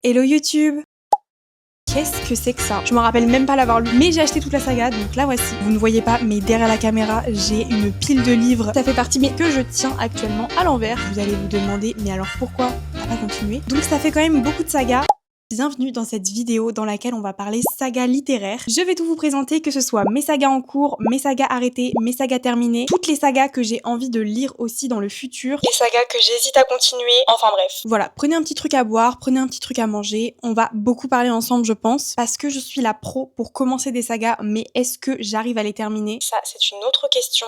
Hello YouTube! Qu'est-ce que c'est que ça? Je me rappelle même pas l'avoir lu, mais j'ai acheté toute la saga, donc la voici. Vous ne voyez pas, mais derrière la caméra, j'ai une pile de livres. Ça fait partie, mais que je tiens actuellement à l'envers. Vous allez vous demander, mais alors pourquoi on va pas continuer? Donc ça fait quand même beaucoup de sagas. Bienvenue dans cette vidéo dans laquelle on va parler saga littéraire. Je vais tout vous présenter, que ce soit mes sagas en cours, mes sagas arrêtées, mes sagas terminées, toutes les sagas que j'ai envie de lire aussi dans le futur, les sagas que j'hésite à continuer, enfin bref. Voilà, prenez un petit truc à boire, prenez un petit truc à manger, on va beaucoup parler ensemble je pense, parce que je suis la pro pour commencer des sagas, mais est-ce que j'arrive à les terminer? Ça c'est une autre question.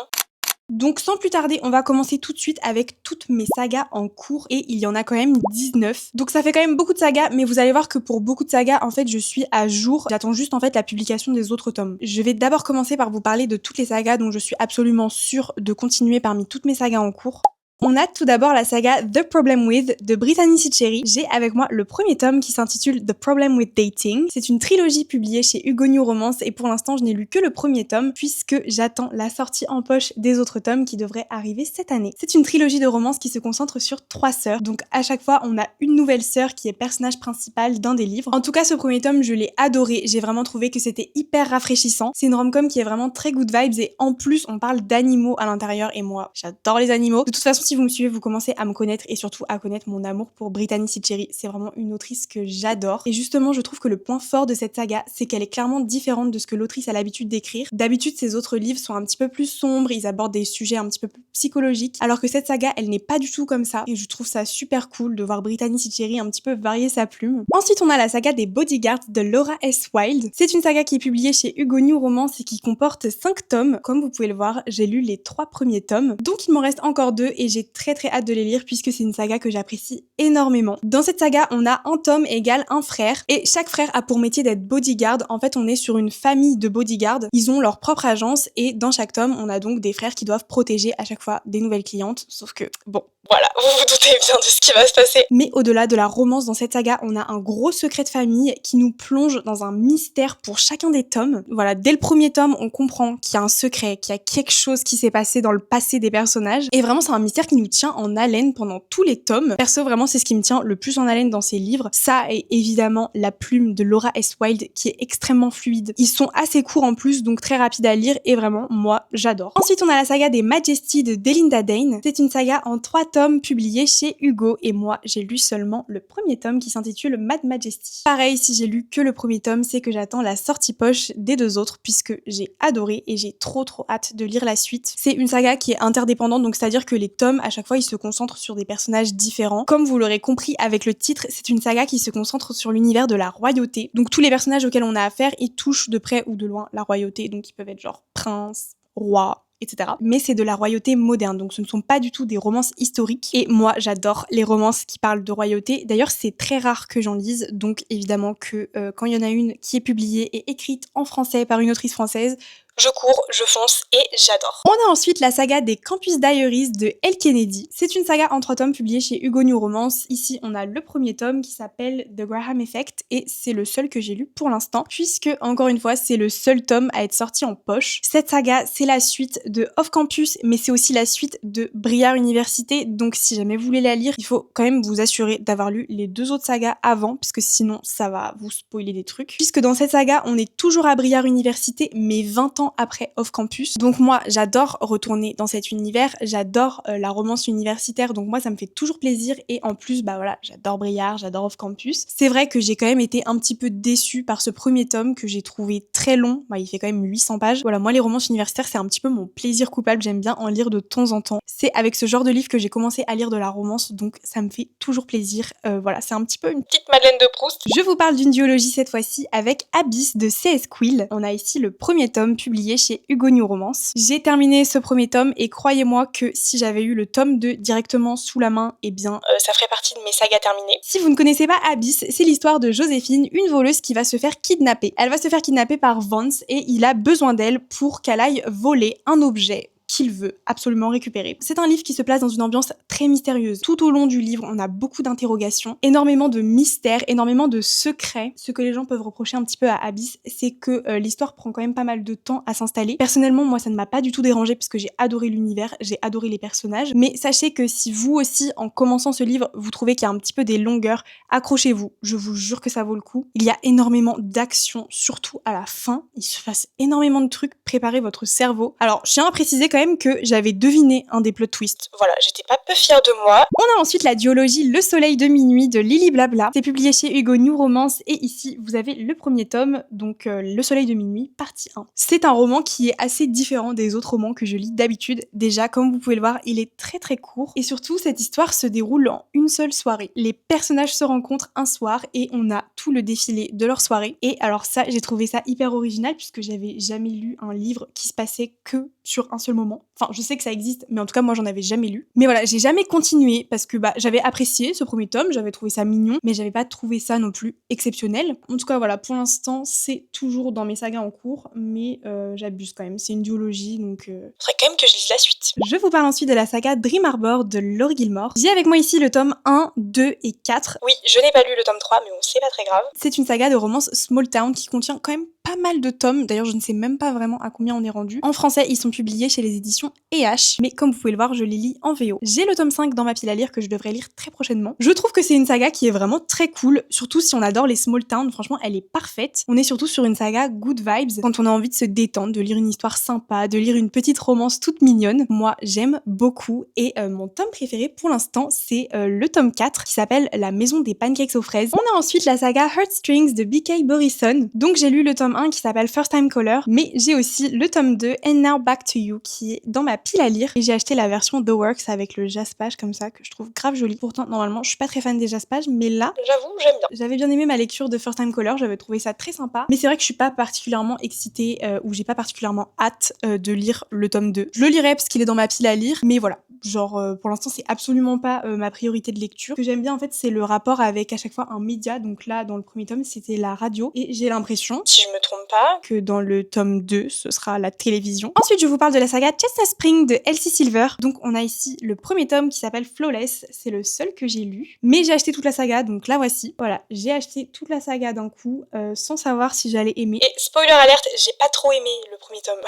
Donc sans plus tarder, on va commencer tout de suite avec toutes mes sagas en cours et il y en a quand même 19. Donc ça fait quand même beaucoup de sagas, mais vous allez voir que pour beaucoup de sagas, en fait, je suis à jour. J'attends juste en fait la publication des autres tomes. Je vais d'abord commencer par vous parler de toutes les sagas dont je suis absolument sûre de continuer parmi toutes mes sagas en cours. On a tout d'abord la saga The Problem With de Brittany Cherry. J'ai avec moi le premier tome qui s'intitule The Problem With Dating. C'est une trilogie publiée chez Hugo New Romance et pour l'instant je n'ai lu que le premier tome puisque j'attends la sortie en poche des autres tomes qui devraient arriver cette année. C'est une trilogie de romance qui se concentre sur 3 sœurs, donc à chaque fois on a une nouvelle sœur qui est personnage principal d'un des livres. En tout cas ce premier tome je l'ai adoré, j'ai vraiment trouvé que c'était hyper rafraîchissant. C'est une rom-com qui est vraiment très good vibes et en plus on parle d'animaux à l'intérieur et moi j'adore les animaux. De toute façon si vous me suivez, vous commencez à me connaître et surtout à connaître mon amour pour Brittany Cherry. C'est vraiment une autrice que j'adore. Et justement, je trouve que le point fort de cette saga, c'est qu'elle est clairement différente de ce que l'autrice a l'habitude d'écrire. D'habitude, ses autres livres sont un petit peu plus sombres, ils abordent des sujets un petit peu plus psychologiques, alors que cette saga, elle n'est pas du tout comme ça. Et je trouve ça super cool de voir Brittany Cherry un petit peu varier sa plume. Ensuite, on a la saga des Bodyguards de Laura S. Wilde. C'est une saga qui est publiée chez Hugo New Romance et qui comporte 5 tomes. Comme vous pouvez le voir, j'ai lu les 3 premiers tomes. Donc il m'en reste encore 2 et j'ai très hâte de les lire puisque c'est une saga que j'apprécie énormément. Dans cette saga, on a un tome égale un frère et chaque frère a pour métier d'être bodyguard. En fait, on est sur une famille de bodyguards. Ils ont leur propre agence et dans chaque tome, on a donc des frères qui doivent protéger à chaque fois des nouvelles clientes. Sauf que, bon, voilà, vous vous doutez bien de ce qui va se passer. Mais au-delà de la romance dans cette saga, on a un gros secret de famille qui nous plonge dans un mystère pour chacun des tomes. Voilà, dès le premier tome, on comprend qu'il y a un secret, qu'il y a quelque chose qui s'est passé dans le passé des personnages. Et vraiment, c'est un mystère qui nous tient en haleine pendant tous les tomes. Perso, vraiment, c'est ce qui me tient le plus en haleine dans ces livres. Ça et évidemment la plume de Laura S. Wilde qui est extrêmement fluide. Ils sont assez courts en plus, donc très rapides à lire et vraiment, moi, j'adore. Ensuite, on a la saga des Majesty de Delinda Dane. C'est une saga en 3 tomes publiée chez Hugo et moi, j'ai lu seulement le premier tome qui s'intitule Mad Majesty. Pareil, si j'ai lu que le premier tome, c'est que j'attends la sortie poche des 2 autres puisque j'ai adoré et j'ai trop hâte de lire la suite. C'est une saga qui est interdépendante, donc c'est-à-dire que les tomes, à chaque fois, ils se concentrent sur des personnages différents. Comme vous l'aurez compris avec le titre, c'est une saga qui se concentre sur l'univers de la royauté. Donc tous les personnages auxquels on a affaire, ils touchent de près ou de loin la royauté, donc ils peuvent être genre prince, roi, etc. Mais c'est de la royauté moderne, donc ce ne sont pas du tout des romances historiques. Et moi, j'adore les romances qui parlent de royauté. D'ailleurs, c'est très rare que j'en lise, donc évidemment que quand il y en a une qui est publiée et écrite en français par une autrice française, je cours, je fonce et j'adore. On a ensuite la saga des Campus Diaries de Elle Kennedy. C'est une saga en 3 tomes publiée chez Hugo New Romance. Ici, on a le premier tome qui s'appelle The Graham Effect et c'est le seul que j'ai lu pour l'instant puisque, encore une fois, c'est le seul tome à être sorti en poche. Cette saga, c'est la suite de Off Campus, mais c'est aussi la suite de Briar Université. Donc, si jamais vous voulez la lire, il faut quand même vous assurer d'avoir lu les 2 autres sagas avant puisque sinon, ça va vous spoiler des trucs. Puisque dans cette saga, on est toujours à Briar Université, mais 20 ans après Off Campus. Donc moi, j'adore retourner dans cet univers, j'adore la romance universitaire, donc moi, ça me fait toujours plaisir et en plus, bah voilà, j'adore Briard, j'adore Off Campus. C'est vrai que j'ai quand même été un petit peu déçue par ce premier tome que j'ai trouvé très long, bah, il fait quand même 800 pages. Voilà, moi, les romances universitaires, c'est un petit peu mon plaisir coupable, j'aime bien en lire de temps en temps. C'est avec ce genre de livre que j'ai commencé à lire de la romance, donc ça me fait toujours plaisir. Voilà, c'est un petit peu une petite Madeleine de Proust. Je vous parle d'une duologie cette fois-ci avec Abyss de C.S. Quill. On a ici le premier tome publié chez Hugo New Romance. J'ai terminé ce premier tome et croyez-moi que si j'avais eu le tome 2 directement sous la main, eh bien ça ferait partie de mes sagas terminées. Si vous ne connaissez pas Abyss, c'est l'histoire de Joséphine, une voleuse qui va se faire kidnapper. Elle va se faire kidnapper par Vance et il a besoin d'elle pour qu'elle aille voler un objet qu'il veut absolument récupérer. C'est un livre qui se place dans une ambiance très mystérieuse. Tout au long du livre, on a beaucoup d'interrogations, énormément de mystères, énormément de secrets. Ce que les gens peuvent reprocher un petit peu à Abyss, c'est que l'histoire prend quand même pas mal de temps à s'installer. Personnellement, moi, ça ne m'a pas du tout dérangé puisque j'ai adoré l'univers, j'ai adoré les personnages. Mais sachez que si vous aussi, en commençant ce livre, vous trouvez qu'il y a un petit peu des longueurs, accrochez-vous. Je vous jure que ça vaut le coup. Il y a énormément d'actions, surtout à la fin. Il se passe énormément de trucs. Préparez votre cerveau. Alors, je tiens à préciser quand même que j'avais deviné un des plot twists. Voilà, j'étais pas peu fière de moi. On a ensuite la duologie Le Soleil de minuit de Lily Blabla. C'est publié chez Hugo New Romance et ici, vous avez le premier tome, donc Le Soleil de minuit, partie 1. C'est un roman qui est assez différent des autres romans que je lis d'habitude. Déjà, comme vous pouvez le voir, il est très très court et surtout, cette histoire se déroule en une seule soirée. Les personnages se rencontrent un soir et on a tout le défilé de leur soirée. Et alors ça, j'ai trouvé ça hyper original puisque j'avais jamais lu un livre qui se passait que sur un seul moment. Enfin, je sais que ça existe, mais en tout cas, moi, j'en avais jamais lu. Mais voilà, j'ai jamais continué parce que j'avais apprécié ce premier tome, j'avais trouvé ça mignon, mais j'avais pas trouvé ça non plus exceptionnel. En tout cas, voilà, pour l'instant, c'est toujours dans mes sagas en cours, mais j'abuse quand même. C'est une duologie, donc faudrait quand même que je lise la suite. Je vous parle ensuite de la saga Dream Harbor de Laurie Gilmore. J'ai avec moi ici le tome 1, 2 et 4. Oui, je n'ai pas lu le tome 3, mais bon, c'est pas très grave. C'est une saga de romance small town qui contient quand même pas mal de tomes. D'ailleurs, je ne sais même pas vraiment à combien on est rendu. En français, ils sont publiés chez les éditions EH, mais comme vous pouvez le voir, je les lis en VO. J'ai le tome 5 dans ma pile à lire que je devrais lire très prochainement. Je trouve que c'est une saga qui est vraiment très cool, surtout si on adore les small towns. Franchement, elle est parfaite. On est surtout sur une saga good vibes, quand on a envie de se détendre, de lire une histoire sympa, de lire une petite romance toute mignonne. Moi, j'aime beaucoup et mon tome préféré pour l'instant, c'est le tome 4 qui s'appelle La maison des pancakes aux fraises. On a ensuite la saga Heartstrings de B.K. Borison. Donc j'ai lu le tome 1 qui s'appelle First Time Caller, mais j'ai aussi le tome 2 And Now Back to You qui est dans ma pile à lire et j'ai acheté la version The Works avec le jaspage comme ça que je trouve grave joli. Pourtant normalement je suis pas très fan des jaspages, mais là j'avoue j'aime bien. J'avais bien aimé ma lecture de First Time Caller, j'avais trouvé ça très sympa, mais c'est vrai que je suis pas particulièrement excitée ou j'ai pas particulièrement hâte de lire le tome 2. Je le lirai parce qu'il est dans ma pile à lire, mais voilà, genre pour l'instant c'est absolument pas ma priorité de lecture. Ce que j'aime bien en fait c'est le rapport avec à chaque fois un média, donc là dans le premier tome c'était la radio et j'ai l'impression, si je me trompe pas, que dans le tome 2 ce sera la télévision. Ensuite je vous parle de la saga Chestnut Spring de Elsie Silver. Donc on a ici le premier tome qui s'appelle Flawless, c'est le seul que j'ai lu, mais j'ai acheté toute la saga, donc la voici. Voilà, j'ai acheté toute la saga d'un coup sans savoir si j'allais aimer. Et spoiler alerte, j'ai pas trop aimé le premier tome.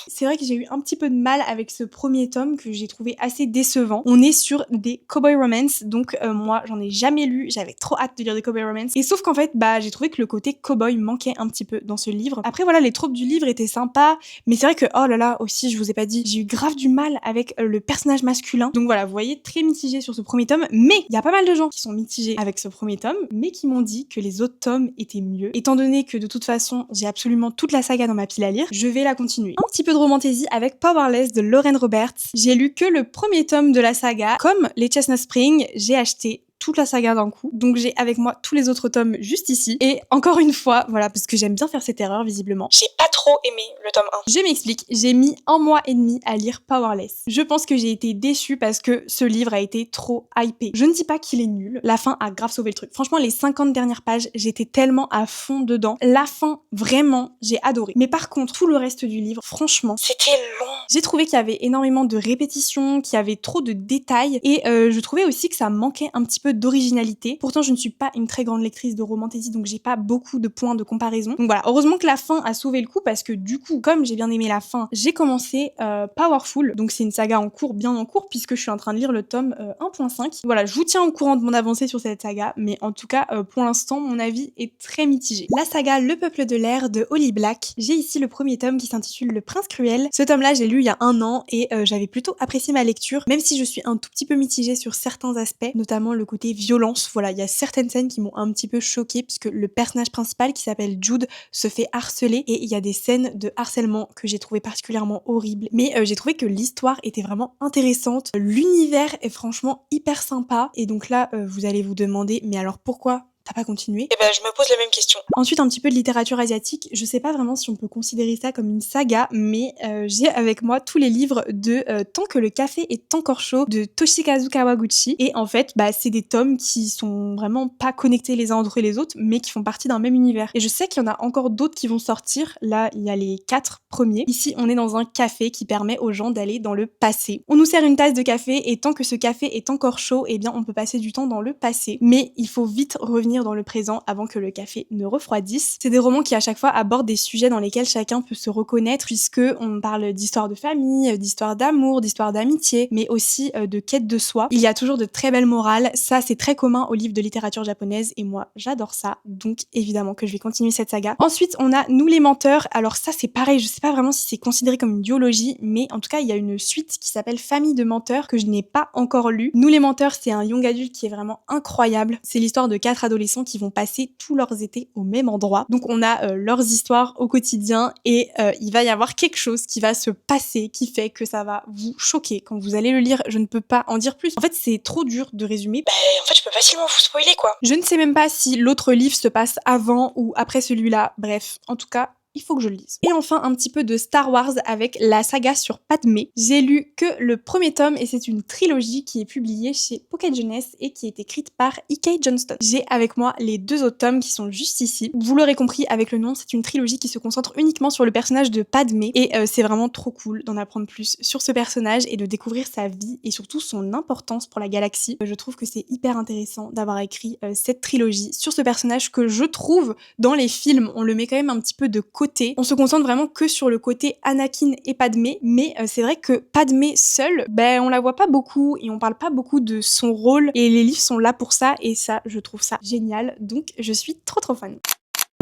C'est vrai que j'ai eu un petit peu de mal avec ce premier tome que j'ai trouvé assez décevant. On est sur des cowboy romance, donc moi j'en ai jamais lu, j'avais trop hâte de lire des cowboy romance. Et sauf qu'en fait, j'ai trouvé que le côté cowboy manquait un petit peu dans ce livre. Après voilà, les tropes du livre étaient sympas, mais c'est vrai que oh là là, aussi je vous ai pas dit, j'ai eu grave du mal avec le personnage masculin. Donc voilà, vous voyez, très mitigé sur ce premier tome, mais il y a pas mal de gens qui sont mitigés avec ce premier tome, mais qui m'ont dit que les autres tomes étaient mieux. Étant donné que de toute façon, j'ai absolument toute la saga dans ma pile à lire, je vais la continuer. Un petit peu de romantaisie avec Powerless de Lauren Roberts. J'ai lu que le premier tome de la saga. Comme les Chestnut Spring, j'ai acheté toute la saga d'un coup. Donc j'ai avec moi tous les autres tomes juste ici. Et encore une fois, voilà, parce que j'aime bien faire cette erreur visiblement, j'ai pas trop aimé le tome 1. Je m'explique, j'ai mis 1 mois et demi à lire Powerless. Je pense que j'ai été déçue parce que ce livre a été trop hypé. Je ne dis pas qu'il est nul, la fin a grave sauvé le truc. Franchement, les 50 dernières pages, j'étais tellement à fond dedans. La fin, vraiment, j'ai adoré. Mais par contre, tout le reste du livre, franchement, c'était long. J'ai trouvé qu'il y avait énormément de répétitions, qu'il y avait trop de détails et je trouvais aussi que ça manquait un petit peu d'originalité. Pourtant, je ne suis pas une très grande lectrice de romantaisie, donc j'ai pas beaucoup de points de comparaison. Donc voilà, heureusement que la fin a sauvé le coup parce que du coup, comme j'ai bien aimé la fin, j'ai commencé Powerful, donc c'est une saga en cours, bien en cours, puisque je suis en train de lire le tome 1.5. Voilà, je vous tiens au courant de mon avancée sur cette saga, mais en tout cas, pour l'instant, mon avis est très mitigé. La saga Le Peuple de l'air de Holly Black. J'ai ici le premier tome qui s'intitule Le Prince Cruel. Ce tome-là, j'ai lu il y a 1 an et j'avais plutôt apprécié ma lecture, même si je suis un tout petit peu mitigée sur certains aspects, notamment le côté violence. Voilà, il y a certaines scènes qui m'ont un petit peu choquée puisque le personnage principal qui s'appelle Jude se fait harceler et il y a des scènes de harcèlement que j'ai trouvé particulièrement horribles. Mais j'ai trouvé que l'histoire était vraiment intéressante. L'univers est franchement hyper sympa et donc là, vous allez vous demander, mais alors pourquoi t'as pas continué? Eh ben, je me pose la même question. Ensuite, un petit peu de littérature asiatique. Je sais pas vraiment si on peut considérer ça comme une saga, mais j'ai avec moi tous les livres de Tant que le café est encore chaud de Toshikazu Kawaguchi. Et en fait, c'est des tomes qui sont vraiment pas connectés les uns entre les autres, mais qui font partie d'un même univers. Et je sais qu'il y en a encore d'autres qui vont sortir. Là, il y a les 4 premiers. Ici, on est dans un café qui permet aux gens d'aller dans le passé. On nous sert une tasse de café et tant que ce café est encore chaud, eh bien, on peut passer du temps dans le passé. Mais il faut vite revenir dans le présent avant que le café ne refroidisse. C'est des romans qui à chaque fois abordent des sujets dans lesquels chacun peut se reconnaître, puisque on parle d'histoire de famille, d'histoire d'amour, d'histoire d'amitié, mais aussi de quête de soi. Il y a toujours de très belles morales. Ça, c'est très commun aux livres de littérature japonaise et moi, j'adore ça. Donc évidemment que je vais continuer cette saga. Ensuite, on a Nous les menteurs. Alors ça, c'est pareil. Je sais pas vraiment si c'est considéré comme une duologie, mais en tout cas, il y a une suite qui s'appelle Famille de menteurs que je n'ai pas encore lu. Nous les menteurs, c'est un young adulte qui est vraiment incroyable. C'est l'histoire de 4 adolescents qui vont passer tous leurs étés au même endroit. Donc on a leurs histoires au quotidien et il va y avoir quelque chose qui va se passer qui fait que ça va vous choquer. Quand vous allez le lire, je ne peux pas en dire plus. En fait, c'est trop dur de résumer. En fait, je peux facilement vous spoiler, quoi. Je ne sais même pas si l'autre livre se passe avant ou après celui-là. Bref, en tout cas, il faut que je le lise. Et enfin, un petit peu de Star Wars avec la saga sur Padmé. J'ai lu que le premier tome et c'est une trilogie qui est publiée chez Pocket Jeunesse et qui est écrite par E.K. Johnston. J'ai avec moi les 2 autres tomes qui sont juste ici. Vous l'aurez compris avec le nom, c'est une trilogie qui se concentre uniquement sur le personnage de Padmé et c'est vraiment trop cool d'en apprendre plus sur ce personnage et de découvrir sa vie et surtout son importance pour la galaxie. Je trouve que c'est hyper intéressant d'avoir écrit cette trilogie sur ce personnage que je trouve dans les films, on le met quand même un petit peu de côté. On se concentre vraiment que sur le côté Anakin et Padmé, mais c'est vrai que Padmé seule, on la voit pas beaucoup et on parle pas beaucoup de son rôle et les livres sont là pour ça et ça, je trouve ça génial, donc je suis trop fan.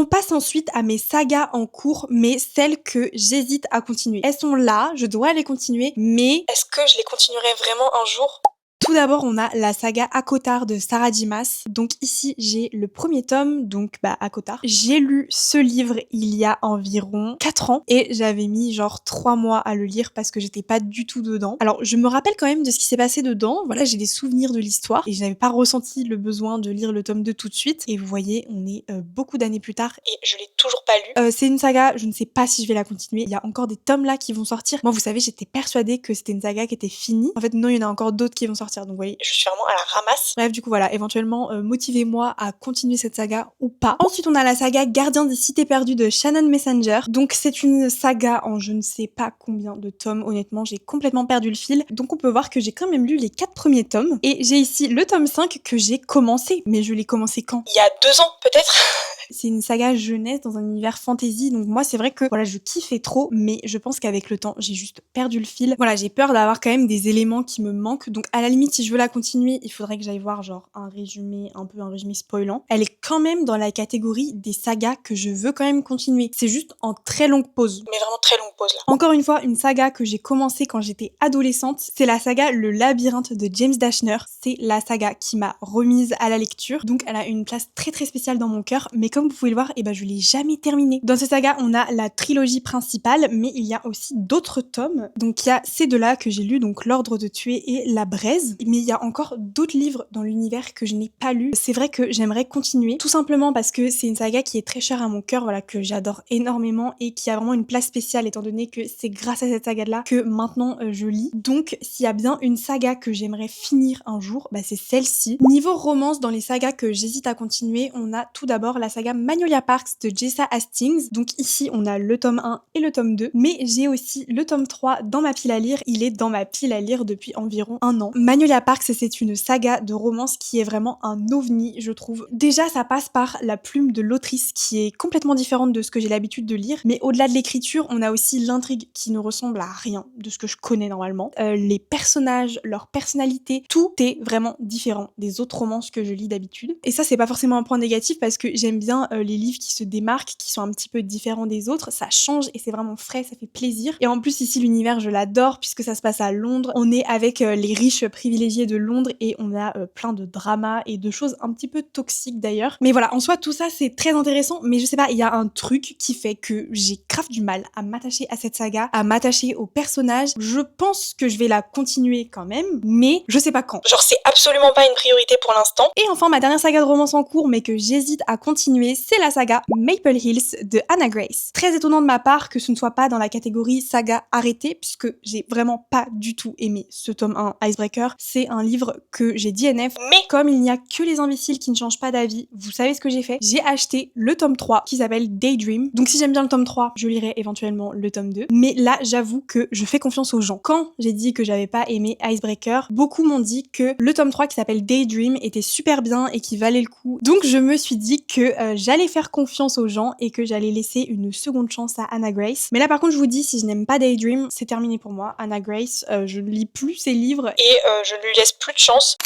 On passe ensuite à mes sagas en cours, mais celles que j'hésite à continuer. Elles sont là, je dois les continuer, mais est-ce que je les continuerai vraiment un jour? tout d'abord, on a la saga Akotar de Sarah Dimas. Donc ici, j'ai le premier tome, donc Akotar. J'ai lu ce livre il y a environ 4 ans et j'avais mis genre 3 mois à le lire parce que j'étais pas du tout dedans. Alors, je me rappelle quand même de ce qui s'est passé dedans. Voilà, j'ai des souvenirs de l'histoire et je n'avais pas ressenti le besoin de lire le tome 2 tout de suite. Et vous voyez, on est beaucoup d'années plus tard. Et je l'ai toujours pas lu. C'est une saga, je ne sais pas si je vais la continuer. Il y a encore des tomes là qui vont sortir. Moi, vous savez, j'étais persuadée que c'était une saga qui était finie. En fait, non, il y en a encore d'autres qui vont sortir. Donc, vous voyez, je suis vraiment à la ramasse. Bref, du coup, voilà, éventuellement, motivez-moi à continuer cette saga ou pas. Ensuite, on a la saga Gardien des Cités Perdues de Shannon Messenger. Donc, c'est une saga en je ne sais pas combien de tomes. Honnêtement, j'ai complètement perdu le fil. Donc, on peut voir que j'ai quand même lu les 4 premiers tomes. Et j'ai ici le tome 5 que j'ai commencé. Mais je l'ai commencé quand? Il y a 2 ans, peut-être. C'est une saga jeunesse dans un univers fantasy, donc moi c'est vrai que voilà, je kiffais trop, mais je pense qu'avec le temps j'ai juste perdu le fil. Voilà, j'ai peur d'avoir quand même des éléments qui me manquent, donc à la limite si je veux la continuer, il faudrait que j'aille voir genre un résumé spoilant. Elle est quand même dans la catégorie des sagas que je veux quand même continuer. C'est juste en très longue pause. Mais vraiment très longue pause là. Encore une fois, une saga que j'ai commencé quand j'étais adolescente, c'est la saga Le Labyrinthe de James Dashner. C'est la saga qui m'a remise à la lecture, donc elle a une place très très spéciale dans mon cœur, mais comme vous pouvez le voir, je l'ai jamais terminé. Dans cette saga, on a la trilogie principale, mais il y a aussi d'autres tomes. Donc il y a ces 2-là que j'ai lus, donc L'Ordre de tuer et La Braise. Mais il y a encore d'autres livres dans l'univers que je n'ai pas lus. C'est vrai que j'aimerais continuer, tout simplement parce que c'est une saga qui est très chère à mon cœur, voilà, que j'adore énormément et qui a vraiment une place spéciale, étant donné que c'est grâce à cette saga-là que maintenant je lis. Donc s'il y a bien une saga que j'aimerais finir un jour, c'est celle-ci. Niveau romance, dans les sagas que j'hésite à continuer, on a tout d'abord la saga Magnolia Parks de Jessa Hastings. Donc ici, on a le tome 1 et le tome 2, mais j'ai aussi le tome 3 dans ma pile à lire. Il est dans ma pile à lire depuis environ 1 an. Magnolia Parks, c'est une saga de romance qui est vraiment un ovni, je trouve. Déjà, ça passe par la plume de l'autrice qui est complètement différente de ce que j'ai l'habitude de lire, mais au-delà de l'écriture, on a aussi l'intrigue qui ne ressemble à rien de ce que je connais normalement. Les personnages, leur personnalité, tout est vraiment différent des autres romances que je lis d'habitude. Et ça, c'est pas forcément un point négatif parce que j'aime bien bien les livres qui se démarquent, qui sont un petit peu différents des autres. Ça change et c'est vraiment frais, ça fait plaisir. Et en plus ici l'univers je l'adore puisque ça se passe à Londres. On est avec les riches privilégiés de Londres et on a plein de dramas et de choses un petit peu toxiques d'ailleurs. Mais voilà, en soi tout ça c'est très intéressant, mais je sais pas, il y a un truc qui fait que j'ai grave du mal à m'attacher à cette saga, à m'attacher aux personnages. Je pense que je vais la continuer quand même, mais je sais pas quand. Genre c'est absolument pas une priorité pour l'instant. Et enfin ma dernière saga de romance en cours mais que j'hésite à continuer, c'est la saga Maple Hills de Anna Grace. Très étonnant de ma part que ce ne soit pas dans la catégorie saga arrêtée puisque j'ai vraiment pas du tout aimé ce tome 1 Icebreaker. C'est un livre que j'ai DNF, mais comme il n'y a que les imbéciles qui ne changent pas d'avis, vous savez ce que j'ai fait? J'ai acheté le tome 3 qui s'appelle Daydream. Donc si j'aime bien le tome 3, je lirai éventuellement le tome 2. Mais là, j'avoue que je fais confiance aux gens. Quand j'ai dit que j'avais pas aimé Icebreaker, beaucoup m'ont dit que le tome 3 qui s'appelle Daydream était super bien et qui valait le coup. Donc je me suis dit que j'allais faire confiance aux gens et que j'allais laisser une seconde chance à Anna Grace. Mais là par contre, je vous dis, si je n'aime pas Daydream, c'est terminé pour moi. Anna Grace, je ne lis plus ses livres et je ne lui laisse plus de chance.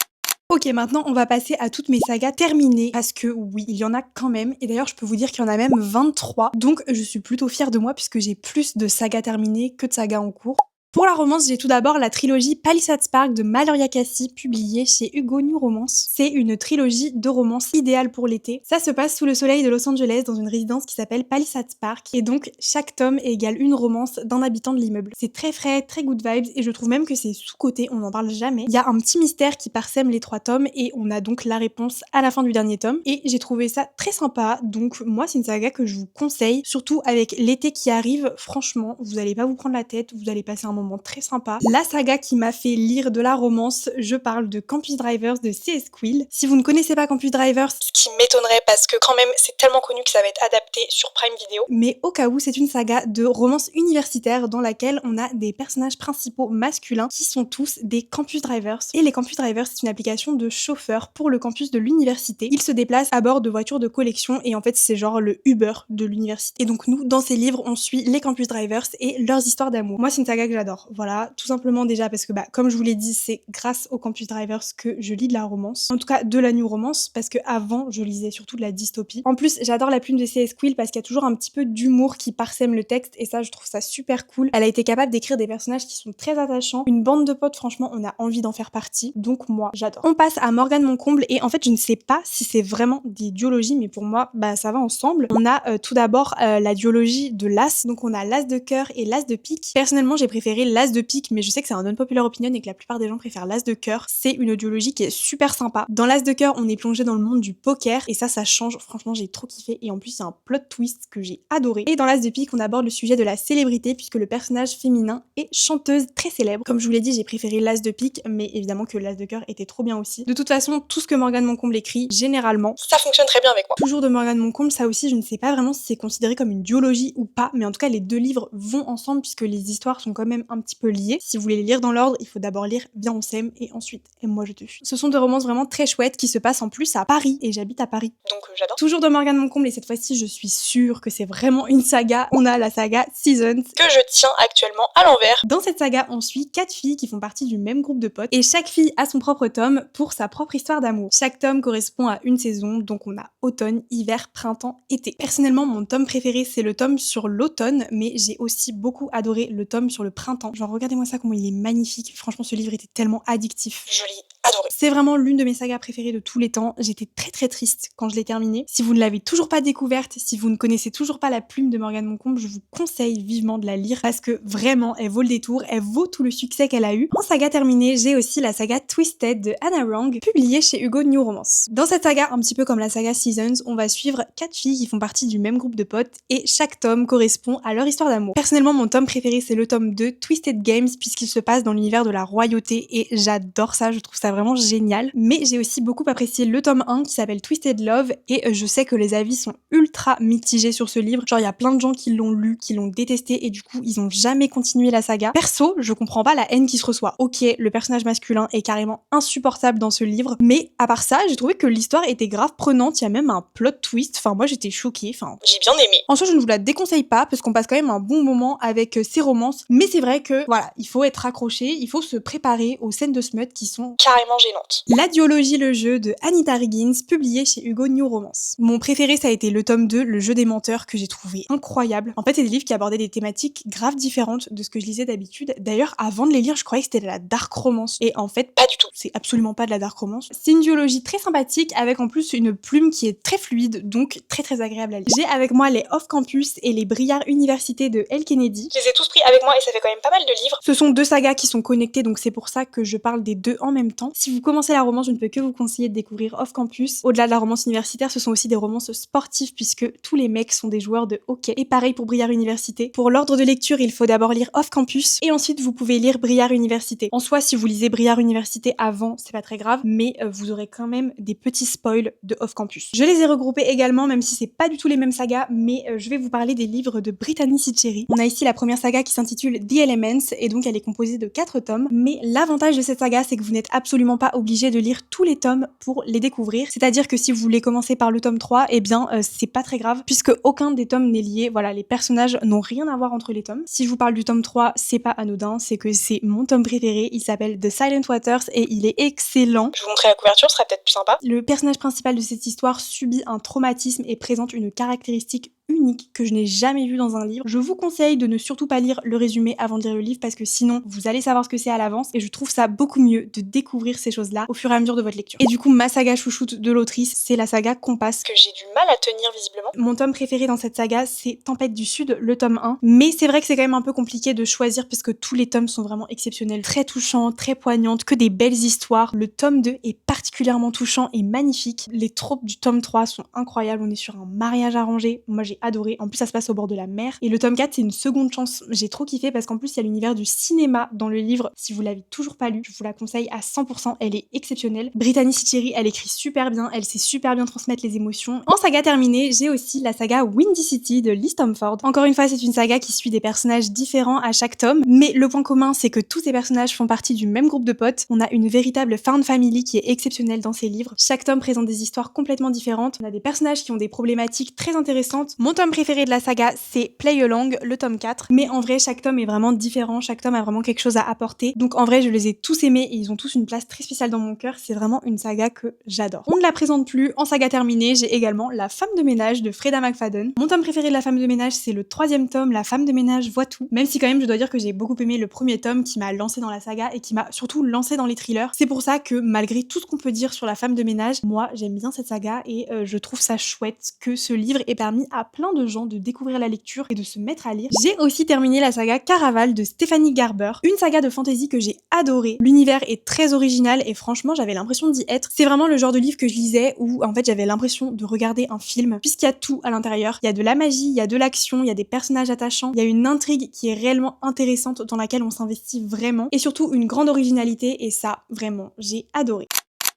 Ok, maintenant on va passer à toutes mes sagas terminées parce que oui, il y en a quand même et d'ailleurs je peux vous dire qu'il y en a même 23 donc je suis plutôt fière de moi puisque j'ai plus de sagas terminées que de sagas en cours. Pour la romance, j'ai tout d'abord la trilogie Palisades Park de Maloria Cassie, publiée chez Hugo New Romance. C'est une trilogie de romance idéale pour l'été. Ça se passe sous le soleil de Los Angeles dans une résidence qui s'appelle Palisades Park. Et donc, chaque tome égale une romance d'un habitant de l'immeuble. C'est très frais, très good vibes, et je trouve même que c'est sous-coté, on n'en parle jamais. Il y a un petit mystère qui parsème les 3 tomes, et on a donc la réponse à la fin du dernier tome. Et j'ai trouvé ça très sympa, donc moi c'est une saga que je vous conseille, surtout avec l'été qui arrive. Franchement, vous allez pas vous prendre la tête, vous allez passer un moment très sympa. La saga qui m'a fait lire de la romance, je parle de Campus Drivers de C.S. Quill. Si vous ne connaissez pas Campus Drivers, ce qui m'étonnerait parce que quand même c'est tellement connu que ça va être adapté sur Prime Video. Mais au cas où, c'est une saga de romance universitaire dans laquelle on a des personnages principaux masculins qui sont tous des Campus Drivers. Et les Campus Drivers, c'est une application de chauffeur pour le campus de l'université. Ils se déplacent à bord de voitures de collection et en fait c'est genre le Uber de l'université. Et donc nous, dans ces livres, on suit les Campus Drivers et leurs histoires d'amour. Moi c'est une saga que j'adore. Voilà, tout simplement déjà parce que comme je vous l'ai dit, c'est grâce aux Campus Drivers que je lis de la romance. En tout cas de la new romance parce que avant je lisais surtout de la dystopie. En plus j'adore la plume de C.S. Quill parce qu'il y a toujours un petit peu d'humour qui parsème le texte et ça je trouve ça super cool. Elle a été capable d'écrire des personnages qui sont très attachants. Une bande de potes, franchement on a envie d'en faire partie. Donc moi j'adore. On passe à Morgane Moncomble et en fait je ne sais pas si c'est vraiment des duologies mais pour moi ça va ensemble. On a tout d'abord la duologie de l'As. Donc on a l'As de cœur et l'As de pique. Personnellement j'ai préféré l'As de pique mais je sais que c'est un unpopular opinion et que la plupart des gens préfèrent l'As de cœur. C'est une duologie qui est super sympa. Dans l'As de cœur on est plongé dans le monde du poker et ça change. Franchement j'ai trop kiffé et en plus c'est un plot twist que j'ai adoré. Et dans l'As de pique on aborde le sujet de la célébrité puisque le personnage féminin est chanteuse très célèbre. Comme je vous l'ai dit j'ai préféré l'As de pique mais évidemment que l'As de cœur était trop bien aussi. De toute façon tout ce que Morgane Moncomble écrit généralement ça fonctionne très bien avec moi. Toujours de Morgane Moncomble, ça aussi je ne sais pas vraiment si c'est considéré comme une duologie ou pas mais en tout cas les deux livres vont ensemble puisque les histoires sont quand même un petit peu liées. Si vous voulez les lire dans l'ordre il faut d'abord lire Bien on s'aime et ensuite Aime-moi je te fuis. Ce sont des romances vraiment très chouettes qui se passent en plus à Paris et j'habite à Paris. Donc j'adore. Toujours de Morgane Moncomble et cette fois-ci je suis sûre que c'est vraiment une saga. On a la saga Seasons que je tiens actuellement à l'envers. Dans cette saga on suit 4 filles qui font partie du même groupe de potes et chaque fille a son propre tome pour sa propre histoire d'amour. Chaque tome correspond à une saison donc on a automne, hiver, printemps, été. Personnellement mon tome préféré c'est le tome sur l'automne mais j'ai aussi beaucoup adoré le tome sur le printemps. Genre regardez-moi ça comment il est magnifique. Franchement ce livre était tellement addictif. Je l'ai adoré. C'est vraiment l'une de mes sagas préférées de tous les temps. J'étais très triste quand je l'ai terminée. Si vous ne l'avez toujours pas découverte, si vous ne connaissez toujours pas la plume de Morgane Moncomble, je vous conseille vivement de la lire parce que vraiment elle vaut le détour, elle vaut tout le succès qu'elle a eu. En saga terminée, j'ai aussi la saga Twisted de Anna Wrong, publiée chez Hugo New Romance. Dans cette saga, un petit peu comme la saga Seasons, on va suivre 4 filles qui font partie du même groupe de potes et chaque tome correspond à leur histoire d'amour. Personnellement, mon tome préféré c'est le tome 2, Twisted Games, puisqu'il se passe dans l'univers de la royauté et j'adore ça, je trouve ça vraiment génial. Mais j'ai aussi beaucoup apprécié le tome 1 qui s'appelle Twisted Love et je sais que les avis sont ultra mitigés sur ce livre. Genre il y a plein de gens qui l'ont lu, qui l'ont détesté et du coup ils ont jamais continué la saga. Perso, je comprends pas la haine qui se reçoit. Ok, le personnage masculin est carrément insupportable dans ce livre, mais à part ça, j'ai trouvé que l'histoire était grave prenante, il y a même un plot twist, enfin moi j'étais choquée, j'ai bien aimé. En soi je ne vous la déconseille pas parce qu'on passe quand même un bon moment avec ces romances, mais c'est vrai que voilà, il faut être accroché, il faut se préparer aux scènes de smut qui sont carrément carrément gênante. La duologie Le Jeu de Anita Riggins, publiée chez Hugo New Romance. Mon préféré, ça a été le tome 2, Le Jeu des menteurs, que j'ai trouvé incroyable. En fait, c'est des livres qui abordaient des thématiques grave différentes de ce que je lisais d'habitude. D'ailleurs, avant de les lire, je croyais que c'était de la dark romance. Et en fait, Pas du tout. c'est absolument pas de la dark romance. C'est une duologie très sympathique, avec en plus une plume qui est très fluide, donc très agréable à lire. J'ai avec moi les Off Campus et les Briard Université de L. Kennedy. Je les ai tous pris avec moi et ça fait quand même pas mal de livres. Ce sont deux sagas qui sont connectées, donc c'est pour ça que je parle des deux en même temps. Si vous commencez la romance, je ne peux que vous conseiller de découvrir Off Campus. Au-delà de la romance universitaire, ce sont aussi des romances sportives, puisque tous les mecs sont des joueurs de hockey. Et pareil pour Briard Université. Pour l'ordre de lecture, il faut d'abord lire Off Campus, et ensuite vous pouvez lire Briard Université. En soi, si vous lisez Briard Université avant, c'est pas très grave, mais vous aurez quand même des petits spoils de Off Campus. Je les ai regroupés également, même si c'est pas du tout les mêmes sagas, mais je vais vous parler des livres de Brittany Sitcheri. On a ici la première saga qui s'intitule The Elements, et donc elle est composée de 4 tomes. Mais l'avantage de cette saga, c'est que vous n'êtes absolument pas obligé de lire tous les tomes pour les découvrir. C'est-à-dire que si vous voulez commencer par le tome 3, eh bien c'est pas très grave, puisque aucun des tomes n'est lié. Voilà, les personnages n'ont rien à voir entre les tomes. Si je vous parle du tome 3, c'est pas anodin, c'est que c'est mon tome préféré. Il s'appelle The Silent Waters et il est excellent. Je vous montrerai la couverture, ce sera peut-être plus sympa. Le personnage principal de cette histoire subit un traumatisme et présente une caractéristique unique que je n'ai jamais vu dans un livre. Je vous conseille de ne surtout pas lire le résumé avant de lire le livre, parce que sinon vous allez savoir ce que c'est à l'avance, et je trouve ça beaucoup mieux de découvrir ces choses-là au fur et à mesure de votre lecture. Et du coup, ma saga chouchoute de l'autrice, c'est la saga Compass, Que j'ai du mal à tenir visiblement. mon tome préféré dans cette saga, c'est Tempête du Sud, le tome 1. Mais c'est vrai que c'est quand même un peu compliqué de choisir, puisque tous les tomes sont vraiment exceptionnels, très touchants, très poignantes, que des belles histoires. Le tome 2 est particulièrement touchant et magnifique. Les tropes du tome 3 sont incroyables. On est sur un mariage arrangé. Moi, j'ai adoré. En plus, ça se passe au bord de la mer. Et le tome 4, c'est une seconde chance. J'ai trop kiffé parce qu'en plus, il y a l'univers du cinéma dans le livre. Si vous l'avez toujours pas lu, je vous la conseille à 100%. Elle est exceptionnelle. Brittany Sitcheri, elle écrit super bien. Elle sait super bien transmettre les émotions. En saga terminée, j'ai aussi la saga Windy City de Lee Stamford. Encore une fois, c'est une saga qui suit des personnages différents à chaque tome. Mais le point commun, c'est que tous ces personnages font partie du même groupe de potes. On a une véritable found family qui est exceptionnelle dans ces livres. Chaque tome présente des histoires complètement différentes. On a des personnages qui ont des problématiques très intéressantes. Mon tome préféré de la saga, c'est Play Along, le tome 4. Mais en vrai, chaque tome est vraiment différent. Chaque tome a vraiment quelque chose à apporter. Donc en vrai, je les ai tous aimés et ils ont tous une place très spéciale dans mon cœur. C'est vraiment une saga que j'adore. On ne la présente plus. En saga terminée, j'ai également La femme de ménage de Freda McFadden. Mon tome préféré de La femme de ménage, c'est le 3e tome, La femme de ménage voit tout. Même si quand même, je dois dire que j'ai beaucoup aimé le premier tome qui m'a lancé dans la saga et qui m'a surtout lancé dans les thrillers. C'est pour ça que malgré tout ce qu'on peut dire sur La femme de ménage, moi, j'aime bien cette saga et je trouve ça chouette que ce livre ait permis à plein de gens de découvrir la lecture et de se mettre à lire. J'ai aussi terminé la saga Caraval de Stephanie Garber, une saga de fantasy que j'ai adorée. L'univers est très original et franchement, j'avais l'impression d'y être. C'est vraiment le genre de livre que je lisais où en fait j'avais l'impression de regarder un film, puisqu'il y a tout à l'intérieur. Il y a de la magie, il y a de l'action, il y a des personnages attachants, il y a une intrigue qui est réellement intéressante dans laquelle on s'investit vraiment, et surtout une grande originalité, et ça, vraiment, j'ai adoré.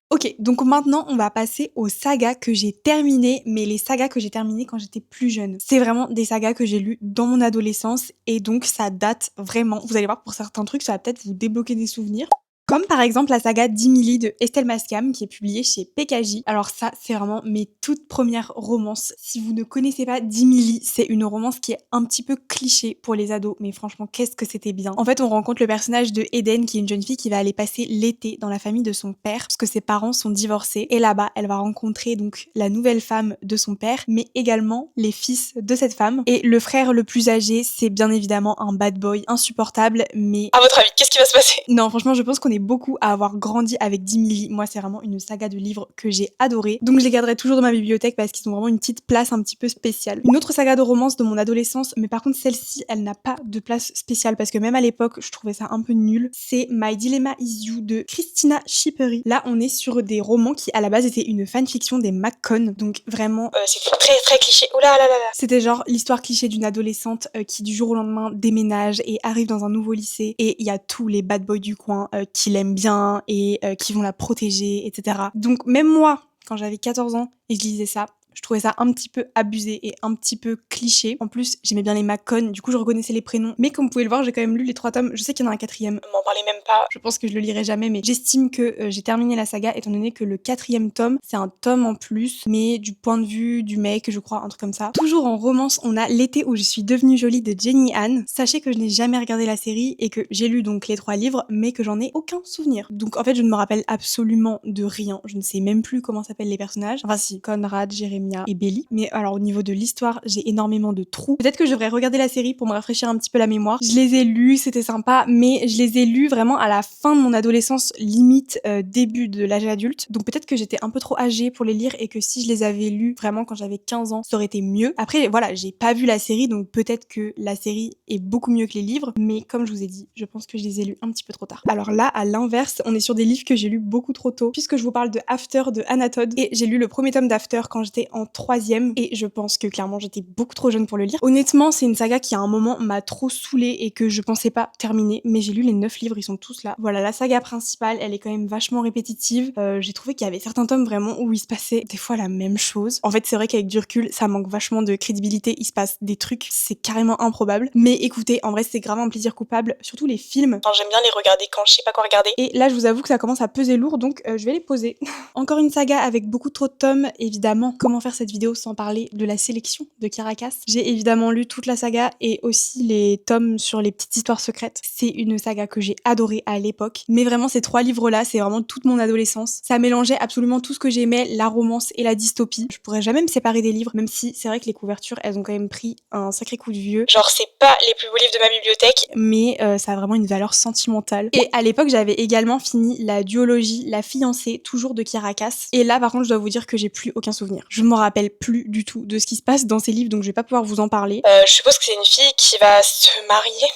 Ok, donc maintenant on va passer aux sagas que j'ai terminées, mais les sagas que j'ai terminées quand j'étais plus jeune. C'est vraiment des sagas que j'ai lues dans mon adolescence et donc ça date vraiment. Vous allez voir, pour certains trucs, ça va peut-être vous débloquer des souvenirs. Comme par exemple la saga d'Emily de Estelle Mascam qui est publiée chez PKJ. Alors ça, c'est vraiment mes toutes premières romances. Si vous ne connaissez pas d'Emily, c'est une romance qui est un petit peu cliché pour les ados, mais franchement, qu'est-ce que c'était bien. En fait, on rencontre le personnage de Eden, qui est une jeune fille qui va aller passer l'été dans la famille de son père, parce que ses parents sont divorcés. Et là-bas, elle va rencontrer donc la nouvelle femme de son père, mais également les fils de cette femme. Et le frère le plus âgé, c'est bien évidemment un bad boy insupportable, mais... À votre avis, qu'est-ce qui va se passer? Non, franchement, je pense qu'on est beaucoup à avoir grandi avec d'Emily. Moi, c'est vraiment une saga de livres que j'ai adoré. Donc, je les garderai toujours dans ma bibliothèque parce qu'ils ont vraiment une petite place un petit peu spéciale. Une autre saga de romance de mon adolescence, mais par contre, celle-ci, elle n'a pas de place spéciale parce que même à l'époque, je trouvais ça un peu nul. C'est My Dilemma Is You de Christina Schippery. Là, on est sur des romans qui, à la base, étaient une fanfiction des McCone. Donc, vraiment... C'était très très cliché. Oh là là là là. C'était genre l'histoire cliché d'une adolescente qui, du jour au lendemain, déménage et arrive dans un nouveau lycée. Et il y a tous les bad boys du coin qui l'aiment bien et qui vont la protéger, etc. Donc même moi, quand j'avais 14 ans et je lisais ça, Je trouvais ça un petit peu abusé et un petit peu cliché. En plus, j'aimais bien les McCone, du coup je reconnaissais les prénoms. Mais comme vous pouvez le voir, j'ai quand même lu les 3 tomes. Je sais qu'il y en a un 4e. M'en parlez même pas. Je pense que je le lirai jamais, mais j'estime que j'ai terminé la saga étant donné que le 4e tome, c'est un tome en plus, mais du point de vue du mec, je crois, un truc comme ça. Toujours en romance, on a L'été où je suis devenue jolie de Jenny Han. Sachez que je n'ai jamais regardé la série et que j'ai lu donc les 3 livres, mais que j'en ai aucun souvenir. Donc en fait, je ne me rappelle absolument de rien. Je ne sais même plus comment s'appellent les personnages. Enfin si, Conrad, Jeremiah et Belly. Mais alors au niveau de l'histoire, j'ai énormément de trous. Peut-être que je devrais regarder la série pour me rafraîchir un petit peu la mémoire. Je les ai lus, c'était sympa, mais je les ai lus vraiment à la fin de mon adolescence, limite début de l'âge adulte. Donc peut-être que j'étais un peu trop âgée pour les lire et que si je les avais lus vraiment quand j'avais 15 ans, ça aurait été mieux. Après voilà, j'ai pas vu la série, donc peut-être que la série est beaucoup mieux que les livres, mais comme je vous ai dit, je pense que je les ai lus un petit peu trop tard. Alors là, à l'inverse, on est sur des livres que j'ai lus beaucoup trop tôt, puisque je vous parle de After de Anna Todd, et j'ai lu le premier tome d'After quand j'étais en 3e, et je pense que clairement j'étais beaucoup trop jeune pour le lire. Honnêtement, c'est une saga qui à un moment m'a trop saoulée et que je pensais pas terminer, mais j'ai lu les 9 livres, ils sont tous là. Voilà, la saga principale, elle est quand même vachement répétitive. J'ai trouvé qu'il y avait certains tomes vraiment où il se passait des fois la même chose. En fait, c'est vrai qu'avec du recul, ça manque vachement de crédibilité, il se passe des trucs, c'est carrément improbable. Mais écoutez, en vrai, c'est grave un plaisir coupable, surtout les films. Enfin, j'aime bien les regarder quand je sais pas quoi regarder. Et là, je vous avoue que ça commence à peser lourd, donc je vais les poser. Encore une saga avec beaucoup trop de tomes, évidemment. Comment faire cette vidéo sans parler de la sélection de Caracas? J'ai évidemment lu toute la saga et aussi les tomes sur les petites histoires secrètes. C'est une saga que j'ai adorée à l'époque. Mais vraiment, ces 3 livres-là, c'est vraiment toute mon adolescence. Ça mélangeait absolument tout ce que j'aimais, la romance et la dystopie. Je pourrais jamais me séparer des livres, même si c'est vrai que les couvertures, elles ont quand même pris un sacré coup de vieux. Genre, c'est pas les plus beaux livres de ma bibliothèque. Mais ça a vraiment une valeur sentimentale. Et à l'époque, j'avais également fini la duologie La fiancée, toujours de Caracas. Et là, par contre, je dois vous dire que j'ai plus aucun souvenir. Je me rappelle plus du tout de ce qui se passe dans ces livres, donc je vais pas pouvoir vous en parler. Je suppose que c'est une fille qui va se marier.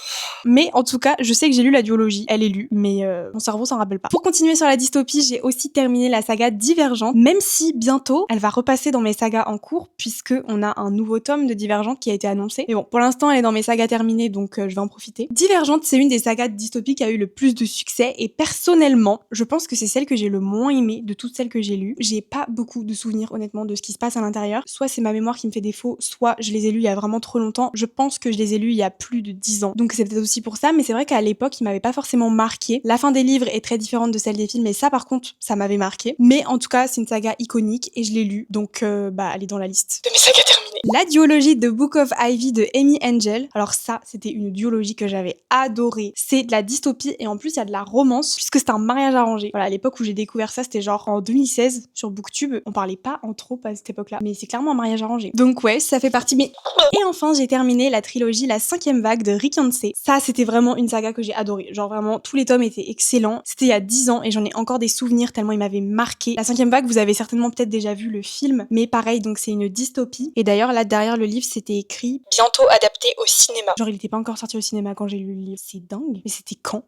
Mais en tout cas, je sais que j'ai lu la duologie, elle est lue, mais mon cerveau s'en rappelle pas. Pour continuer sur la dystopie, j'ai aussi terminé la saga Divergente, même si bientôt, elle va repasser dans mes sagas en cours, puisque on a un nouveau tome de Divergente qui a été annoncé. Mais bon, pour l'instant, elle est dans mes sagas terminées, donc je vais en profiter. Divergente, c'est une des sagas de dystopie qui a eu le plus de succès, et personnellement, je pense que c'est celle que j'ai le moins aimée de toutes celles que j'ai lues. J'ai pas beaucoup de souvenirs, honnêtement, de ce qui se passe à l'intérieur. Soit c'est ma mémoire qui me fait défaut, soit je les ai lus il y a vraiment trop longtemps. Je pense que je les ai lus il y a plus de 10 ans. Donc c'est peut-être aussi pour ça, mais c'est vrai qu'à l'époque, il m'avait pas forcément marqué. La fin des livres est très différente de celle des films, et ça par contre, ça m'avait marqué. Mais en tout cas, c'est une saga iconique et je l'ai lue, donc elle est dans la liste de mes sagas terminées. La duologie de Book of Ivy de Amy Angel. Alors ça, c'était une duologie que j'avais adorée. C'est de la dystopie et en plus, il y a de la romance puisque c'est un mariage arrangé. Voilà, à l'époque où j'ai découvert ça, c'était genre en 2016 sur Booktube. On parlait pas en trop à cette époque-là, mais c'est clairement un mariage arrangé. Donc ouais, ça fait partie. Mais et enfin, j'ai terminé la trilogie La 5e vague de Rick Yancey. Ça, c'était vraiment une saga que j'ai adorée. Genre vraiment, tous les tomes étaient excellents. C'était il y a 10 ans et j'en ai encore des souvenirs tellement il m'avait marqué. La 5e vague, vous avez certainement peut-être déjà vu le film, mais pareil, donc c'est une dystopie. Et d'ailleurs, là derrière le livre, c'était écrit bientôt adapté au cinéma. Genre, il était pas encore sorti au cinéma quand j'ai lu le livre. C'est dingue. Mais c'était quand?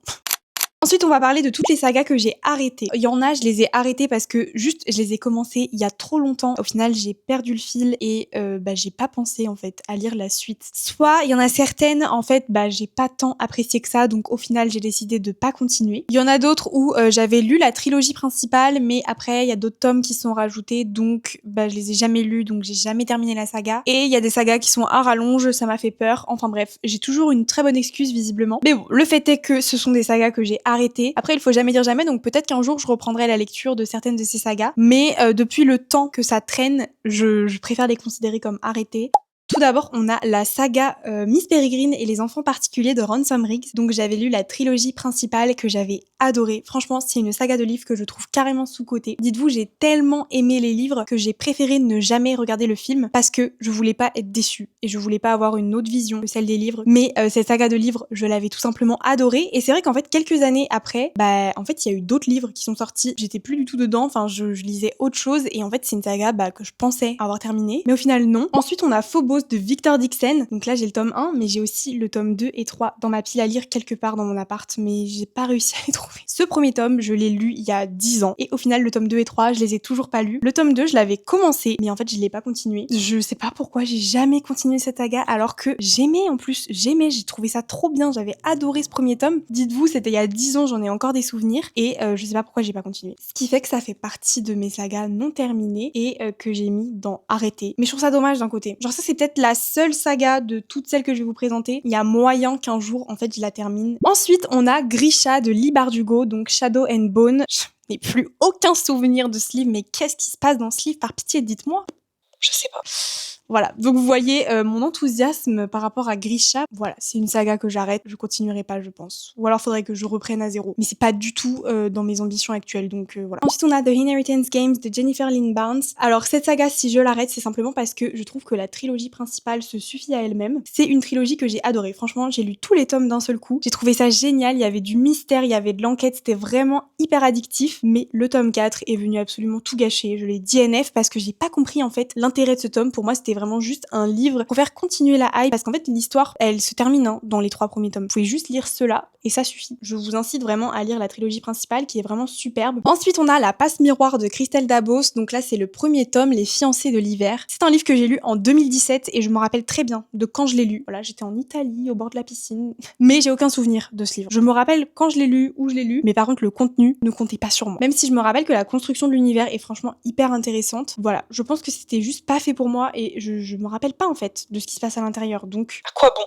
Ensuite, on va parler de toutes les sagas que j'ai arrêtées. Il y en a, je les ai arrêtées parce que juste, je les ai commencées il y a trop longtemps. Au final, j'ai perdu le fil et j'ai pas pensé en fait à lire la suite. Soit il y en a certaines, en fait, j'ai pas tant apprécié que ça, donc au final, j'ai décidé de pas continuer. Il y en a d'autres où j'avais lu la trilogie principale, mais après, il y a d'autres tomes qui sont rajoutés, donc je les ai jamais lus, donc j'ai jamais terminé la saga. Et il y a des sagas qui sont à rallonge, ça m'a fait peur. Enfin bref, j'ai toujours une très bonne excuse visiblement. Mais bon, le fait est que ce sont des sagas que j'ai arrêté. Après, il faut jamais dire jamais, donc peut-être qu'un jour je reprendrai la lecture de certaines de ces sagas. Mais depuis le temps que ça traîne, je préfère les considérer comme arrêtées. Tout d'abord, on a la saga Miss Peregrine et les enfants particuliers de Ransom Riggs. Donc j'avais lu la trilogie principale que j'avais adorée. Franchement, c'est une saga de livres que je trouve carrément sous-cotée. Dites-vous, j'ai tellement aimé les livres que j'ai préféré ne jamais regarder le film parce que je voulais pas être déçue et je voulais pas avoir une autre vision que celle des livres. Mais cette saga de livres, je l'avais tout simplement adorée. Et c'est vrai qu'en fait, quelques années après, en fait, il y a eu d'autres livres qui sont sortis. J'étais plus du tout dedans. Enfin, je lisais autre chose et en fait, c'est une saga que je pensais avoir terminée. Mais au final, non. Ensuite, on a Phobos Ghost de Victor Dixon. Donc là j'ai le tome 1, mais j'ai aussi le tome 2 et 3 dans ma pile à lire quelque part dans mon appart, mais j'ai pas réussi à les trouver. Ce premier tome, je l'ai lu il y a 10 ans, et au final le tome 2 et 3, je les ai toujours pas lus. Le tome 2, je l'avais commencé, mais en fait je l'ai pas continué. Je sais pas pourquoi j'ai jamais continué cette saga, alors que j'aimais, j'ai trouvé ça trop bien, j'avais adoré ce premier tome. Dites-vous, c'était il y a 10 ans, j'en ai encore des souvenirs, et je sais pas pourquoi j'ai pas continué. Ce qui fait que ça fait partie de mes sagas non terminées, et que j'ai mis dans arrêter. Mais je trouve ça dommage d'un côté. Genre ça c'est peut-être la seule saga de toutes celles que je vais vous présenter. Il y a moyen qu'un jour, en fait, je la termine. Ensuite, on a Grisha de Leigh Bardugo, donc Shadow and Bone. Je n'ai plus aucun souvenir de ce livre, mais qu'est-ce qui se passe dans ce livre? Par pitié, dites-moi. Je sais pas. Voilà, donc vous voyez mon enthousiasme par rapport à Grisha. Voilà, c'est une saga que j'arrête, je continuerai pas, je pense. Ou alors faudrait que je reprenne à zéro. Mais c'est pas du tout dans mes ambitions actuelles, donc voilà. Ensuite, on a The Inheritance Games de Jennifer Lynn Barnes. Alors cette saga, si je l'arrête, c'est simplement parce que je trouve que la trilogie principale se suffit à elle-même. C'est une trilogie que j'ai adorée. Franchement, j'ai lu tous les tomes d'un seul coup. J'ai trouvé ça génial, il y avait du mystère, il y avait de l'enquête, c'était vraiment hyper addictif. Mais le tome 4 est venu absolument tout gâcher. Je l'ai DNF parce que j'ai pas compris en fait l'intérêt de ce tome. Pour moi, c'était vraiment juste un livre pour faire continuer la hype, parce qu'en fait l'histoire elle se termine dans les 3 premiers tomes. Vous pouvez juste lire cela et ça suffit. Je vous incite vraiment à lire la trilogie principale qui est vraiment superbe. Ensuite on a La Passe Miroir de Christelle Dabos, donc là c'est le premier tome, Les Fiancés de l'hiver. C'est un livre que j'ai lu en 2017 et je me rappelle très bien de quand je l'ai lu. Voilà, j'étais en Italie au bord de la piscine, mais j'ai aucun souvenir de ce livre. Je me rappelle quand je l'ai lu, où je l'ai lu, mais par contre le contenu ne comptait pas sur moi. Même si je me rappelle que la construction de l'univers est franchement hyper intéressante. Voilà, je pense que c'était juste pas fait pour moi et je me rappelle pas en fait de ce qui se passe à l'intérieur, donc À quoi bon?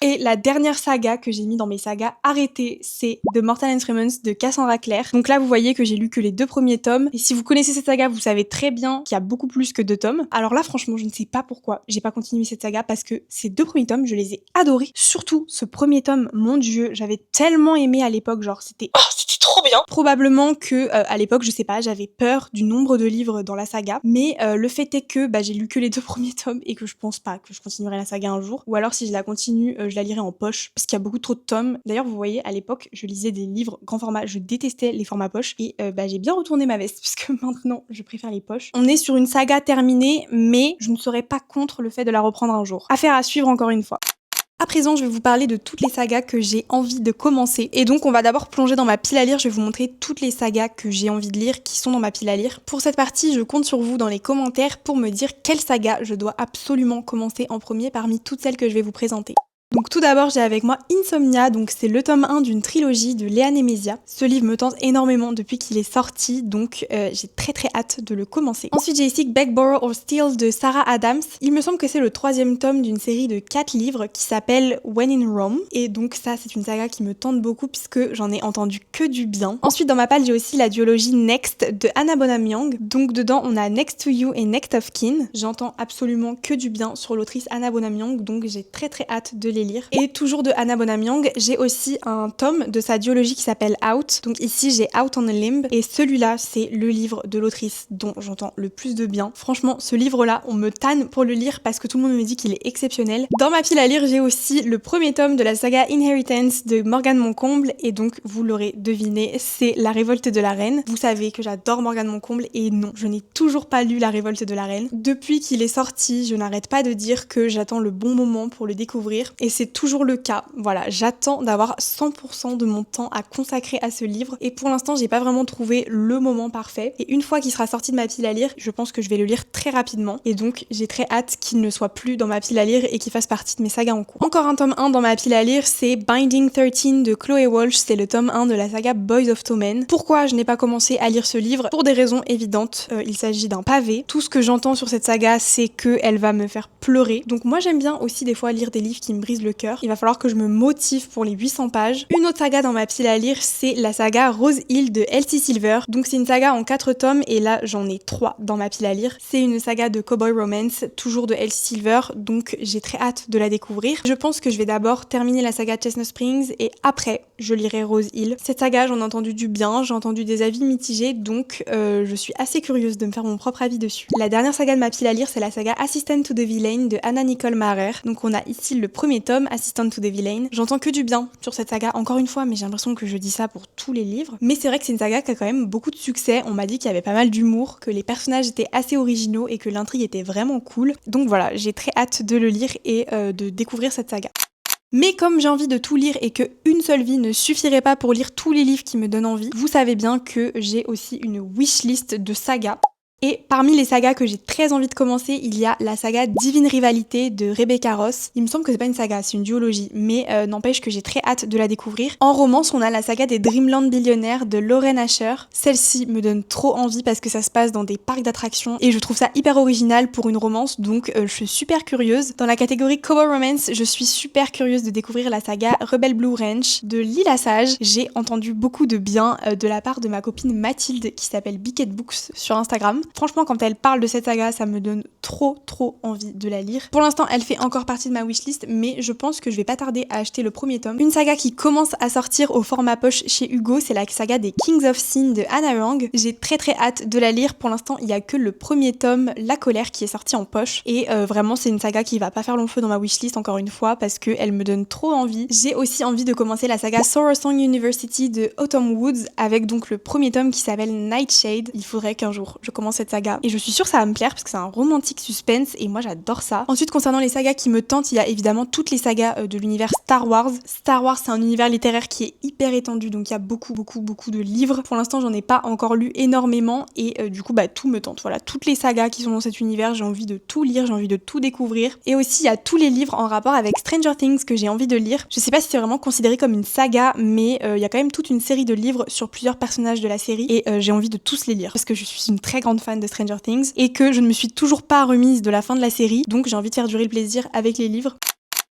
Et la dernière saga que j'ai mis dans mes sagas arrêtées, c'est The Mortal Instruments de Cassandra Clare. Donc là, vous voyez que j'ai lu que les 2 premiers tomes. Et si vous connaissez cette saga, vous savez très bien qu'il y a beaucoup plus que 2 tomes. Alors là, franchement, je ne sais pas pourquoi j'ai pas continué cette saga, parce que ces 2 premiers tomes, je les ai adorés. Surtout ce premier tome, mon dieu, j'avais tellement aimé à l'époque, genre c'était... Oh, c'était trop bien. Probablement que à l'époque, je sais pas, j'avais peur du nombre de livres dans la saga, mais le fait est que j'ai lu que les 2 premiers tomes et que je pense pas que je continuerai la saga un jour. Ou alors si je la continue, je la lirai en poche parce qu'il y a beaucoup trop de tomes. D'ailleurs, vous voyez, à l'époque, je lisais des livres grand format, je détestais les formats poches et j'ai bien retourné ma veste puisque maintenant, je préfère les poches. On est sur une saga terminée, mais je ne serais pas contre le fait de la reprendre un jour. Affaire à suivre encore une fois. À présent, je vais vous parler de toutes les sagas que j'ai envie de commencer. Et donc, on va d'abord plonger dans ma pile à lire. Je vais vous montrer toutes les sagas que j'ai envie de lire qui sont dans ma pile à lire. Pour cette partie, je compte sur vous dans les commentaires pour me dire quelle saga je dois absolument commencer en premier parmi toutes celles que je vais vous présenter. Donc tout d'abord, j'ai avec moi Insomnia, donc c'est le tome 1 d'une trilogie de Léa Nemesia. Ce livre me tente énormément depuis qu'il est sorti, donc j'ai très hâte de le commencer. Ensuite, j'ai ici Beg, Borrow or Steal de Sarah Adams. Il me semble que c'est le 3e tome d'une série de 4 livres qui s'appelle When in Rome. Et donc ça, c'est une saga qui me tente beaucoup puisque j'en ai entendu que du bien. Ensuite, dans ma palle, j'ai aussi la duologie Next de Hannah Bonham Young. Donc dedans, on a Next to You et Next of Kin. J'entends absolument que du bien sur l'autrice Hannah Bonham Young, donc j'ai très hâte de les lire. Et toujours de Hannah Bonham Young, j'ai aussi un tome de sa duologie qui s'appelle Out. Donc ici, j'ai Out on a Limb. Et celui-là, c'est le livre de l'autrice dont j'entends le plus de bien. Franchement, ce livre-là, on me tanne pour le lire parce que tout le monde me dit qu'il est exceptionnel. Dans ma pile à lire, j'ai aussi le premier tome de la saga Inheritance de Morgane Moncomble. Et donc, vous l'aurez deviné, c'est La Révolte de la Reine. Vous savez que j'adore Morgane Moncomble et non, je n'ai toujours pas lu La Révolte de la Reine. Depuis qu'il est sorti, je n'arrête pas de dire que j'attends le bon moment pour le découvrir. Et c'est toujours le cas. Voilà, j'attends d'avoir 100% de mon temps à consacrer à ce livre et pour l'instant, j'ai pas vraiment trouvé le moment parfait. Et une fois qu'il sera sorti de ma pile à lire, je pense que je vais le lire très rapidement et donc j'ai très hâte qu'il ne soit plus dans ma pile à lire et qu'il fasse partie de mes sagas en cours. Encore un tome 1 dans ma pile à lire, c'est Binding 13 de Chloé Walsh, c'est le tome 1 de la saga Boys of Tommen. Pourquoi je n'ai pas commencé à lire ce livre? Pour des raisons évidentes. Il s'agit d'un pavé. Tout ce que j'entends sur cette saga, c'est qu'elle va me faire pleurer. Donc moi j'aime bien aussi des fois lire des livres qui me brisent le cœur. Il va falloir que je me motive pour les 800 pages. Une autre saga dans ma pile à lire, c'est la saga Rose Hill de Elsie Silver. Donc c'est une saga en 4 tomes et là j'en ai 3 dans ma pile à lire. C'est une saga de cowboy romance, toujours de Elsie Silver, donc j'ai très hâte de la découvrir. Je pense que je vais d'abord terminer la saga Chestnut Springs et après je lirai Rose Hill. Cette saga, j'en ai entendu du bien, j'ai entendu des avis mitigés, donc je suis assez curieuse de me faire mon propre avis dessus. La dernière saga de ma pile à lire, c'est la saga Assistant to the Villain de Anna Nicole Maher. Donc on a ici le premier tome, Assistant to the Villain. J'entends que du bien sur cette saga, encore une fois, mais j'ai l'impression que je dis ça pour tous les livres. Mais c'est vrai que c'est une saga qui a quand même beaucoup de succès. On m'a dit qu'il y avait pas mal d'humour, que les personnages étaient assez originaux et que l'intrigue était vraiment cool. Donc voilà, j'ai très hâte de le lire et de découvrir cette saga. Mais comme j'ai envie de tout lire et que une seule vie ne suffirait pas pour lire tous les livres qui me donnent envie, vous savez bien que j'ai aussi une wishlist de sagas. Et parmi les sagas que j'ai très envie de commencer, il y a la saga Divine Rivalité de Rebecca Ross. Il me semble que c'est pas une saga, c'est une duologie, mais n'empêche que j'ai très hâte de la découvrir. En romance, on a la saga des Dreamland Billionnaires de Lauren Asher. Celle-ci me donne trop envie parce que ça se passe dans des parcs d'attractions et je trouve ça hyper original pour une romance, donc je suis super curieuse. Dans la catégorie Cover Romance, je suis super curieuse de découvrir la saga Rebel Blue Ranch de Lila Sage. J'ai entendu beaucoup de bien de la part de ma copine Mathilde qui s'appelle Bicket Books sur Instagram. Franchement, quand elle parle de cette saga, ça me donne trop envie de la lire. Pour l'instant, elle fait encore partie de ma wishlist, mais je pense que je vais pas tarder à acheter le premier tome. Une saga qui commence à sortir au format poche chez Hugo, c'est la saga des Kings of Sin de Hannah Rang. J'ai très hâte de la lire. Pour l'instant, il y a que le premier tome, La Colère, qui est sorti en poche. Et vraiment, c'est une saga qui va pas faire long feu dans ma wishlist, encore une fois, parce qu'elle me donne trop envie. J'ai aussi envie de commencer la saga Sorrow Song University de Autumn Woods, avec donc le premier tome qui s'appelle Nightshade. Il faudrait qu'un jour je commence cette saga et je suis sûre que ça va me plaire parce que c'est un romantique suspense et moi j'adore ça. Ensuite, concernant les sagas qui me tentent, il y a évidemment toutes les sagas de l'univers Star Wars. Star Wars, c'est un univers littéraire qui est hyper étendu, donc il y a beaucoup de livres. Pour l'instant, j'en ai pas encore lu énormément et du coup tout me tente. Voilà, toutes les sagas qui sont dans cet univers, j'ai envie de tout lire, j'ai envie de tout découvrir. Et aussi il y a tous les livres en rapport avec Stranger Things que j'ai envie de lire. Je sais pas si c'est vraiment considéré comme une saga, mais il y a quand même toute une série de livres sur plusieurs personnages de la série et j'ai envie de tous les lire parce que je suis une très grande fan de Stranger Things et que je ne me suis toujours pas remise de la fin de la série, donc j'ai envie de faire durer le plaisir avec les livres.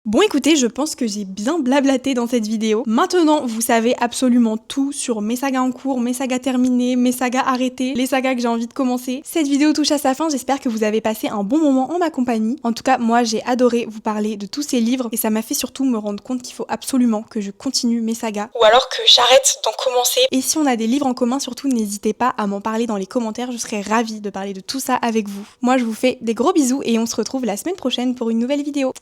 Bon écoutez, je pense que j'ai bien blablaté dans cette vidéo. Maintenant, vous savez absolument tout sur mes sagas en cours, mes sagas terminées, mes sagas arrêtées, les sagas que j'ai envie de commencer. Cette vidéo touche à sa fin, j'espère que vous avez passé un bon moment en ma compagnie. En tout cas, moi j'ai adoré vous parler de tous ces livres et ça m'a fait surtout me rendre compte qu'il faut absolument que je continue mes sagas. Ou alors que j'arrête d'en commencer. Et si on a des livres en commun, surtout n'hésitez pas à m'en parler dans les commentaires, je serais ravie de parler de tout ça avec vous. Moi je vous fais des gros bisous et on se retrouve la semaine prochaine pour une nouvelle vidéo.